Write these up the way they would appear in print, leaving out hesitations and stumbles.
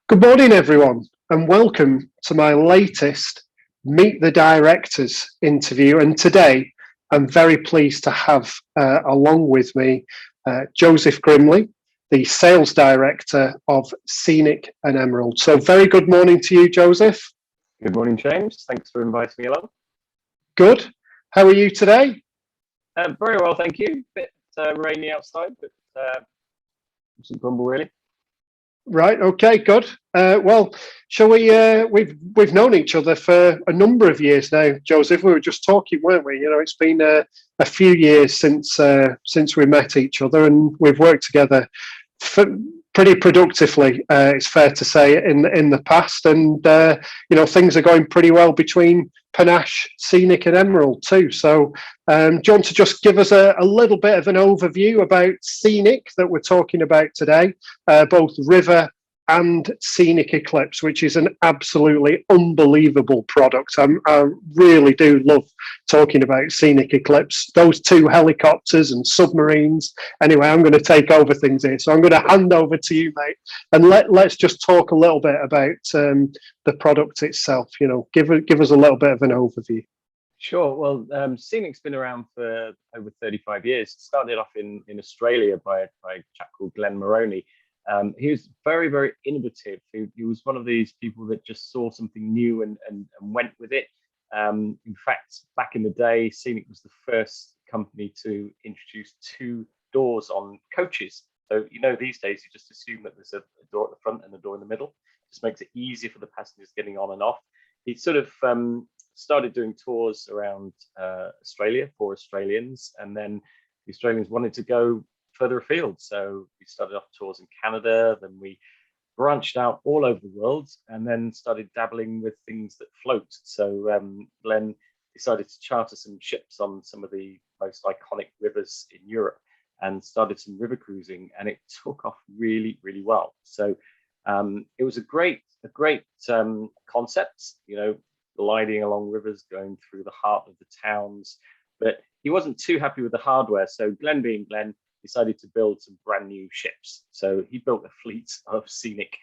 Good morning, everyone, and welcome to my latest Meet the Directors interview. And today, I'm very pleased to have along with me Joseph Grimley, the Sales Director of Scenic and Emerald. So, very good morning to you, Joseph. Good morning, James. Thanks for inviting me along. Good. How are you today? Very well, thank you. Bit rainy outside, but doesn't grumble really. Right. Okay. Good. Well, shall we? We've known each other for a number of years now, Joseph. We were just talking, weren't we? You know, it's been a few years since we met each other, and we've worked together pretty productively. It's fair to say in the past, and you know, things are going pretty well between Panache, Scenic, and Emerald too. So, do you want to just give us a little bit of an overview about Scenic that we're talking about today, both River and Scenic Eclipse, which is an absolutely unbelievable product. I really do love talking about Scenic Eclipse, those two helicopters and submarines. Anyway, I'm going to take over things here. So I'm going to hand over to you, mate, and let's just talk a little bit about the product itself. You know, give us a little bit of an overview. Sure. Well, Scenic's been around for over 35 years. It started off in Australia by a chap called Glenn Moroney. He was very, very innovative. He was one of these people that just saw something new and went with it. In fact, back in the day, Scenic was the first company to introduce two doors on coaches. So, you know, these days you just assume that there's a door at the front and a door in the middle. Just makes it easier for the passengers getting on and off. He sort of started doing tours around Australia for Australians, and then the Australians wanted to go further afield. So we started off tours in Canada, then we branched out all over the world, and then started dabbling with things that float. So Glenn decided to charter some ships on some of the most iconic rivers in Europe and started some river cruising, and it took off really, really well. So it was a great concept, you know, gliding along rivers, going through the heart of the towns. But he wasn't too happy with the hardware. So Glenn, being Glenn, decided to build some brand new ships. So he built a fleet of Scenic,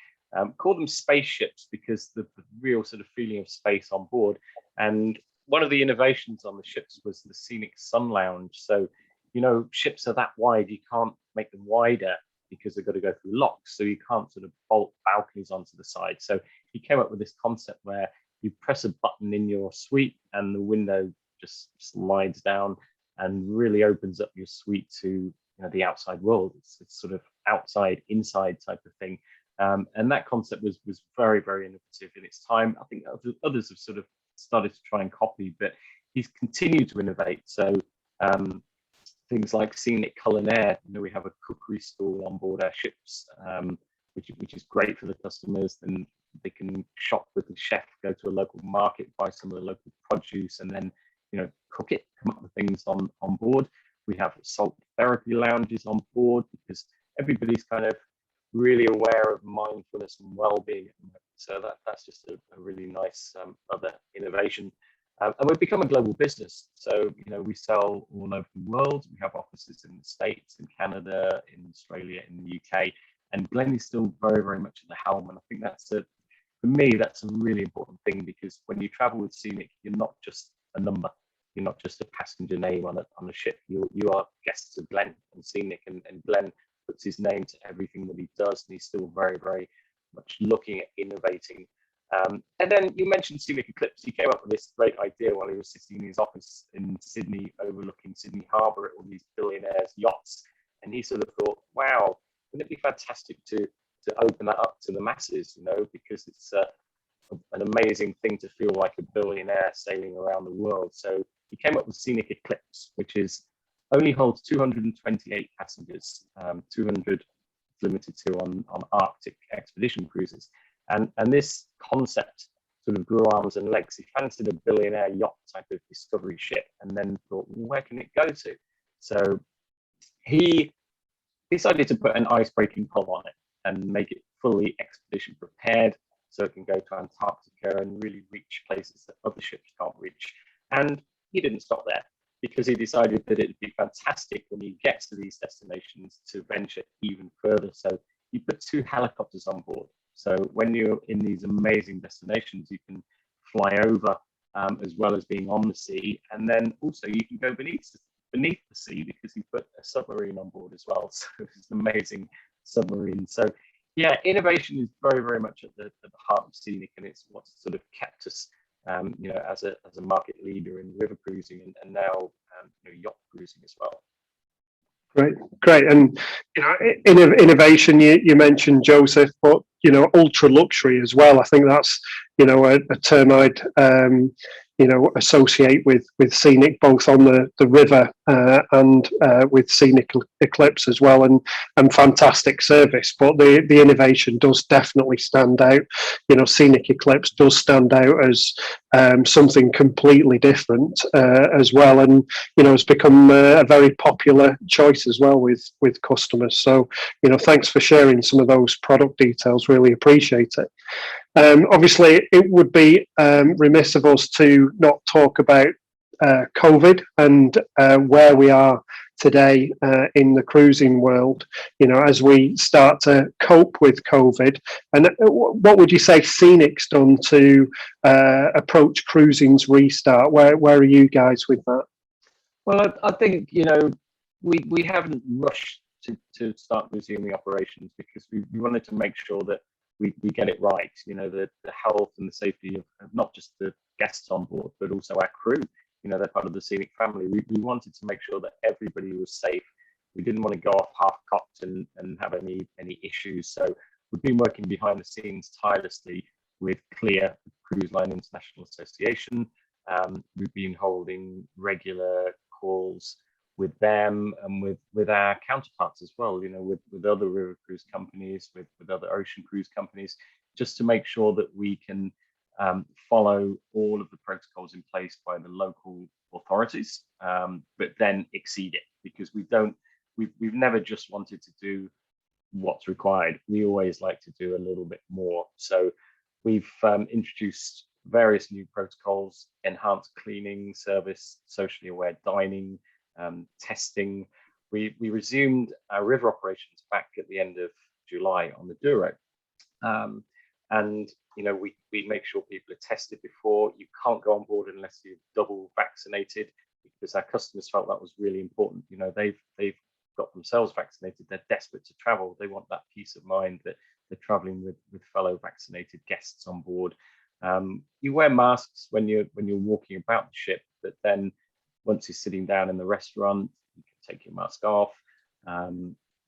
called them spaceships because the real sort of feeling of space on board. And one of the innovations on the ships was the Scenic Sun Lounge. So, you know, ships are that wide, you can't make them wider because they've got to go through locks. So you can't sort of bolt balconies onto the side. So he came up with this concept where you press a button in your suite and the window just slides down and really opens up your suite to the outside world. It's sort of outside inside type of thing, and that concept was very, very innovative in its time. I think others have sort of started to try and copy, but he's continued to innovate. So things like Scenic Culinaire, you know, we have a cookery stall on board our ships, which is great for the customers. And they can shop with the chef, go to a local market, buy some of the local produce, and then, you know, cook it, come up with things on board. We have salt therapy lounges on board because everybody's kind of really aware of mindfulness and well-being. So that's just a really nice other innovation. And we've become a global business. So, you know, we sell all over the world. We have offices in the States, in Canada, in Australia, in the UK. And Glenn is still very, very much at the helm. And I think for me, that's a really important thing, because when you travel with Scenic, you're not just a number. You're not just a passenger name on a ship. You are guests of Glenn and Scenic, and Glenn puts his name to everything that he does, and he's still very, very much looking at innovating. And then you mentioned Scenic Eclipse. He came up with this great idea while he was sitting in his office in Sydney, overlooking Sydney Harbour at all these billionaires' yachts, and he sort of thought, wow, wouldn't it be fantastic to open that up to the masses, you know, because it's an amazing thing to feel like a billionaire sailing around the world. So he came up with Scenic Eclipse, which only holds 228 passengers, 200 limited to on Arctic expedition cruises. And this concept sort of grew arms and legs. He fancied a billionaire yacht type of discovery ship, and then thought, well, where can it go to? So he decided to put an ice-breaking hull on it and make it fully expedition prepared, so it can go to Antarctica and really reach places that other ships can't reach. And he didn't stop there, because he decided that it'd be fantastic when you get to these destinations to venture even further. So he put two helicopters on board. So when you're in these amazing destinations, you can fly over as well as being on the sea, and then also you can go beneath the sea because you put a submarine on board as well. So it's an amazing submarine. So yeah, innovation is very, very much at the heart of Scenic, and it's what's sort of kept us, as a market leader in river cruising and now yacht cruising as well. Great, and innovation. You mentioned, Joseph, but ultra luxury as well. I think that's a term I'd associate with Scenic, both on the river and with Scenic Eclipse as well, and fantastic service. But the innovation does definitely stand out. Scenic Eclipse does stand out as something completely different as well, and it's become a very popular choice as well with customers. So thanks for sharing some of those product details. Really appreciate it. Obviously, it would be remiss of us to not talk about COVID and where we are today in the cruising world, as we start to cope with COVID. And what would you say Scenic's done to approach cruising's restart? Where are you guys with that? Well, I think, we haven't rushed to start resuming operations because we wanted to make sure that we get it right, the health and the safety of not just the guests on board, but also our crew. They're part of the Scenic family. We wanted to make sure that everybody was safe. We didn't want to go off half-cocked and have any issues. So we've been working behind the scenes tirelessly with CLIA, Cruise Line International Association. We've been holding regular calls with them and with our counterparts as well, with other river cruise companies, with other ocean cruise companies, just to make sure that we can follow all of the protocols in place by the local authorities, but then exceed it, because we've never just wanted to do what's required. We always like to do a little bit more. So we've introduced various new protocols: enhanced cleaning service, socially aware dining, testing. We resumed our river operations back at the end of July on the Douro, and we make sure people are tested before. You can't go on board unless you're double vaccinated, because our customers felt that was really important. They've got themselves vaccinated. They're desperate to travel. They want that peace of mind that they're traveling with fellow vaccinated guests on board. You wear masks when you're walking about the ship, but then once you're sitting down in the restaurant, you can take your mask off.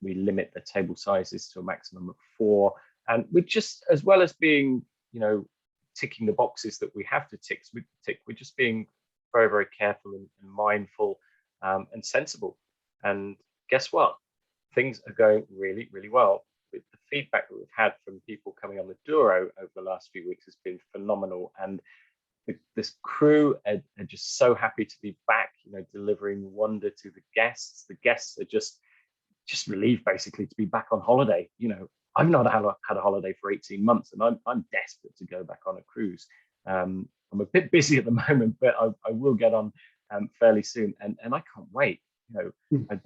We limit the table sizes to a maximum of 4. And we're just, as well as being, ticking the boxes that we have to tick, we're just being very, very careful and mindful and sensible. And guess what? Things are going really, really well. The feedback that we've had from people coming on the Douro over the last few weeks has been phenomenal. And this crew are just so happy to be back, delivering wonder to the guests. The guests are just relieved, basically, to be back on holiday. I've not had a holiday for 18 months, and I'm desperate to go back on a cruise. I'm a bit busy at the moment, but I will get on fairly soon, and I can't wait.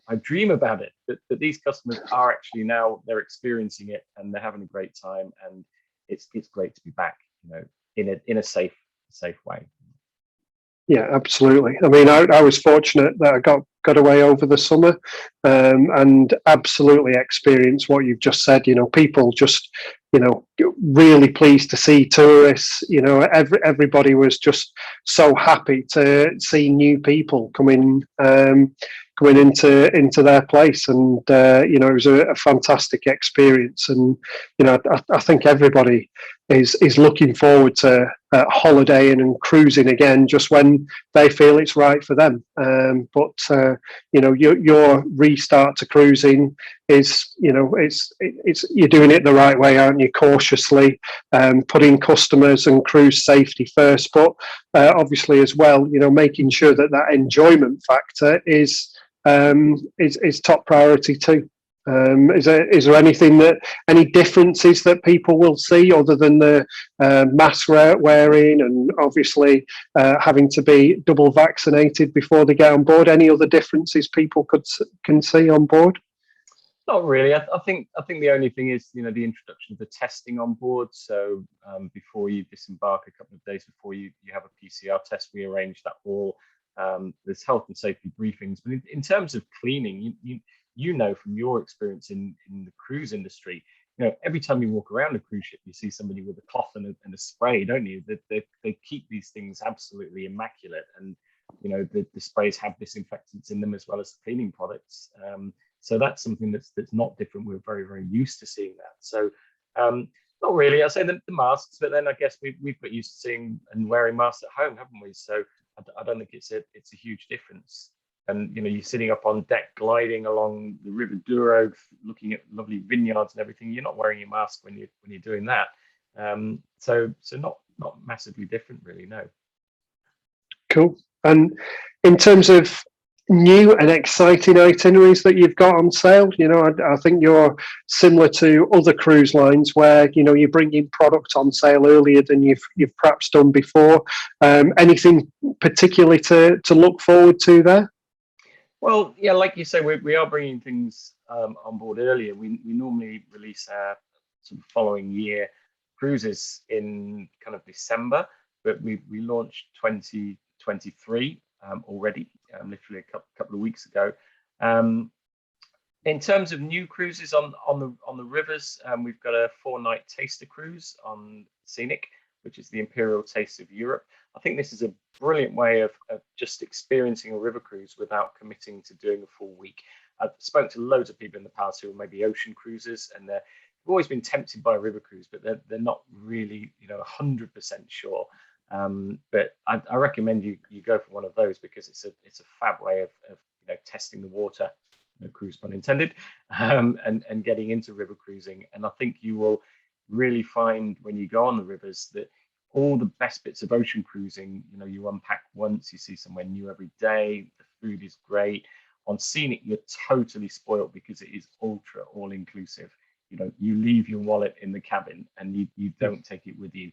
I dream about it, but these customers are actually now, they're experiencing it and they're having a great time, and it's great to be back, in a safe way. Yeah, absolutely. I mean, I was fortunate that I got away over the summer, and absolutely experienced what you've just said. People just, really pleased to see tourists. Everybody was just so happy to see new people coming into their place, and it was a fantastic experience. And I think everybody is looking forward to holidaying and cruising again, just when they feel it's right for them. But your restart to cruising is, you're doing it the right way, aren't you? Cautiously, putting customers and cruise safety first, but obviously as well, making sure that enjoyment factor is top priority too. Is there any differences that people will see other than the mask wearing and obviously having to be double vaccinated before they get on board? Any other differences people can see on board? Not really. I think the only thing is, the introduction of the testing on board. So before you disembark, a couple of days before you have a PCR test, we arrange that all. There's health and safety briefings. But in terms of cleaning, you know from your experience in the cruise industry, every time you walk around a cruise ship, you see somebody with a cloth and a spray, don't you? They keep these things absolutely immaculate, and the sprays have disinfectants in them as well as cleaning products. So that's something that's not different. We're very, very used to seeing that. So not really. I say the masks, but then I guess we've got used to seeing and wearing masks at home, haven't we? So I don't think it's a huge difference. And you're sitting up on deck, gliding along the River Douro, looking at lovely vineyards and everything. You're not wearing your mask when you're doing that. So not massively different, really. No. Cool. And in terms of new and exciting itineraries that you've got on sale, I think you're similar to other cruise lines where you're bringing product on sale earlier than you've perhaps done before. Anything particularly to look forward to there? Well, yeah, like you say, we are bringing things on board earlier. We normally release our sort of following year cruises in kind of December, but we launched 2023 already, literally a couple of weeks ago. In terms of new cruises on the rivers, we've got a 4-night taster cruise on Scenic, which is the Imperial Taste of Europe. I think this is a brilliant way of just experiencing a river cruise without committing to doing a full week. I've spoken to loads of people in the past who are maybe ocean cruisers, and they've always been tempted by a river cruise, but they're not really 100% sure. But I recommend you go for one of those, because it's a fab way of testing the water, no cruise pun intended, and getting into river cruising. And I think you will really find when you go on the rivers that all the best bits of ocean cruising, you unpack once, you see somewhere new every day, the food is great. On Scenic, you're totally spoiled because it is ultra all inclusive. You leave your wallet in the cabin and you don't take it with you.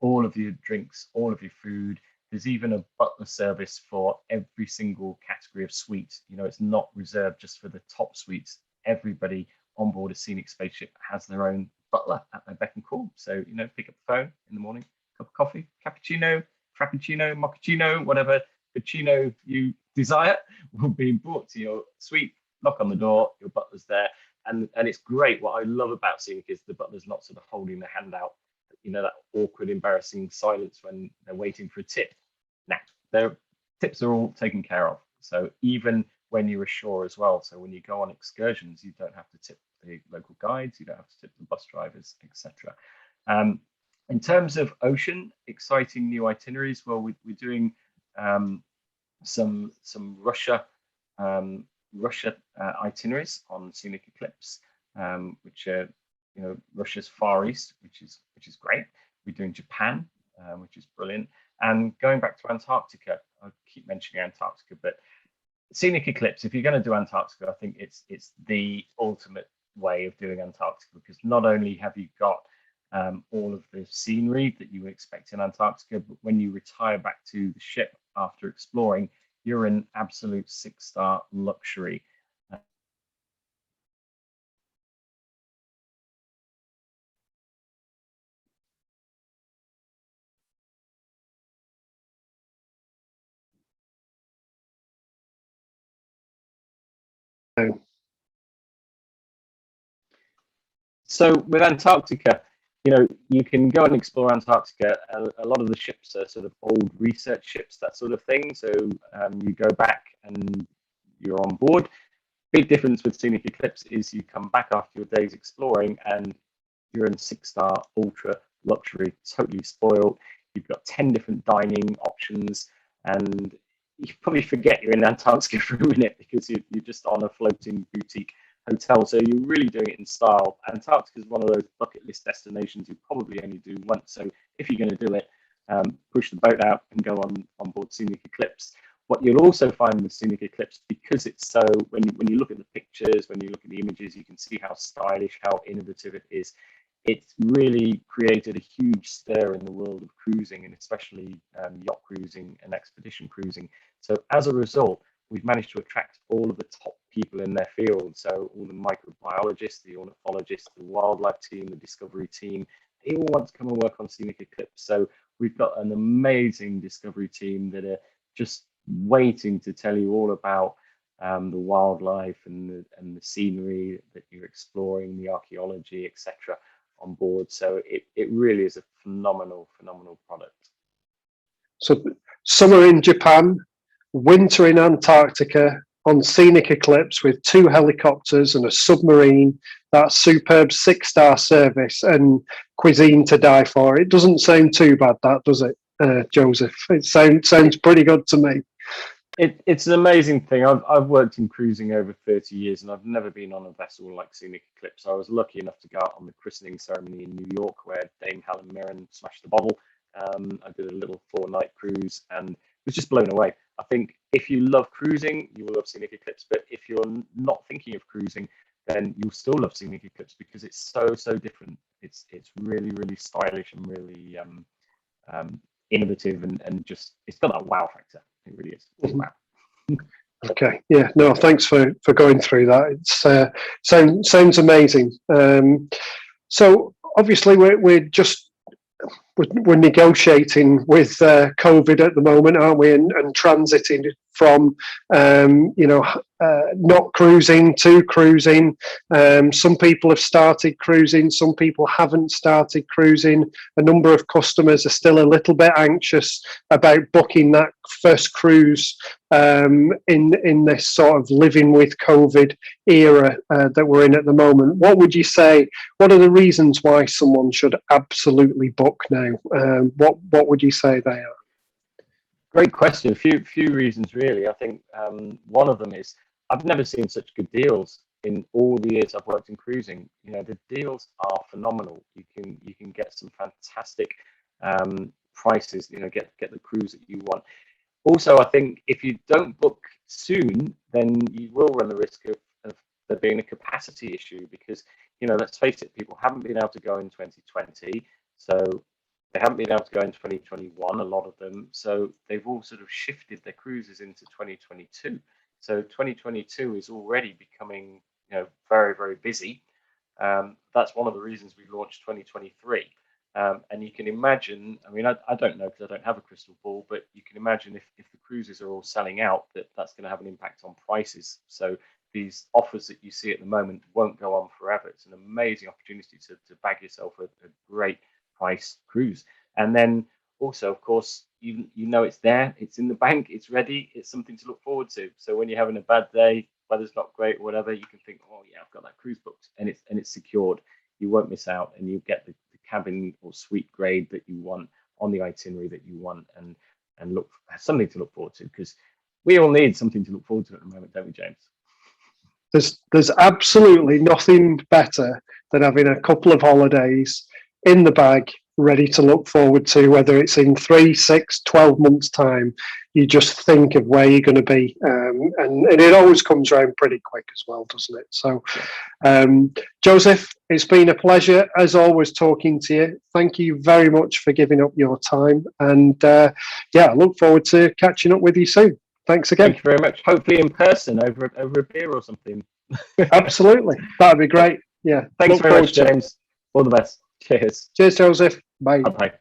All of your drinks, all of your food. There's even a butler service for every single category of suite. It's not reserved just for the top suites. Everybody on board a Scenic spaceship has their own butler at their beck and call. So, pick up the phone in the morning, cup of coffee, cappuccino, frappuccino, mochaccino, whatever cappuccino you desire will be brought to your suite. Knock on the door, your butler's there. And it's great. What I love about Scenic is the butler's not sort of holding the hand out, that awkward, embarrassing silence when they're waiting for a tip. Now, their tips are all taken care of. So even when you're ashore as well. So when you go on excursions, you don't have to tip the local guides, you don't have to tip the bus drivers, etc. In terms of ocean, exciting new itineraries. Well, we're doing some Russia itineraries on Scenic Eclipse, which are Russia's Far East, which is great. We're doing Japan, which is brilliant, and going back to Antarctica. I keep mentioning Antarctica, but Scenic Eclipse, if you're going to do Antarctica, I think it's the ultimate way of doing Antarctica, because not only have you got all of the scenery that you would expect in Antarctica, but when you retire back to the ship after exploring, you're in absolute 6-star luxury. So with Antarctica, you can go and explore Antarctica. A lot of the ships are sort of old research ships, that sort of thing. So you go back and you're on board. Big difference with Scenic Eclipse is you come back after your days exploring and you're in 6-star ultra luxury, totally spoiled. You've got 10 different dining options, and you probably forget you're in Antarctica for a minute because you're just on a floating boutique hotel. So you're really doing it in style. Antarctica is one of those bucket list destinations you probably only do once. So if you're going to do it, push the boat out and go on board Scenic Eclipse. What you'll also find with Scenic Eclipse, because it's so, when you look at the pictures, when you look at the images, you can see how stylish, how innovative it is. It's really created a huge stir in the world of cruising, and especially yacht cruising and expedition cruising. So as a result, we've managed to attract all of the top people in their field. So all the microbiologists, the ornithologists, the wildlife team, the discovery team, they all want to come and work on Scenic Eclipse. So we've got an amazing discovery team that are just waiting to tell you all about the wildlife and the scenery that you're exploring, the archaeology, etc. on board. So it really is a phenomenal product. So summer in Japan, winter in Antarctica, on Scenic Eclipse with 2 helicopters and a submarine, that superb 6-star service and cuisine to die for. It doesn't sound too bad, that, does it, Joseph? It sounds pretty good to me. It's an amazing thing. I've worked in cruising over 30 years, and I've never been on a vessel like Scenic Eclipse. I was lucky enough to go out on the christening ceremony in New York, where Dame Helen Mirren smashed the bottle. I did a little 4-night cruise and was just blown away. I think if you love cruising, you will love Scenic Eclipse. But if you're not thinking of cruising, then you'll still love Scenic Eclipse because it's so different. It's really stylish and really innovative and just it's got that wow factor. It really is. Wow. Okay. Yeah. No. Thanks for going through that. It's sounds amazing. So obviously we're negotiating with COVID at the moment, aren't we? And transiting from not cruising to cruising. Some people have started cruising, some people haven't started cruising. A number of customers are still a little bit anxious about booking that first cruise in this sort of living with COVID era that we're in at the moment. What would you say? What are the reasons why someone should absolutely book now? What would you say they are? Great question. A few reasons really. I think one of them is I've never seen such good deals in all the years I've worked in cruising. You know, the deals are phenomenal. You can get some fantastic prices. You know, get the cruise that you want. Also, I think if you don't book soon, then you will run the risk of there being a capacity issue because, you know, let's face it, people haven't been able to go in 2020. So they haven't been able to go in 2021, a lot of them. So they've all sort of shifted their cruises into 2022. So 2022 is already becoming, you know, very busy. That's one of the reasons we launched 2023. And you can imagine, I mean, I don't know because I don't have a crystal ball, but you can imagine if the cruises are all selling out, that's going to have an impact on prices. So these offers that you see at the moment won't go on forever. It's an amazing opportunity to bag yourself a great price cruise. And then also, of course, you know it's there, it's in the bank, it's ready, it's something to look forward to. So when you're having a bad day, weather's not great or whatever, you can think, oh yeah, I've got that cruise booked and it's secured. You won't miss out and you get the cabin or suite grade that you want on the itinerary that you want and look something to look forward to because we all need something to look forward to at the moment, don't we, James? There's absolutely nothing better than having a couple of holidays in the bag ready to look forward to, whether it's in 3, 6, 12 months time. You just think of where you're going to be and it always comes around pretty quick as well, doesn't it? So Joseph, it's been a pleasure as always talking to you. Thank you very much for giving up your time and I look forward to catching up with you soon. Thanks again. Thank you very much. Hopefully in person over a beer or something. Absolutely, that'd be great. Yeah, thanks very much, James. All the best. Cheers. Cheers, Joseph. Bye. Bye.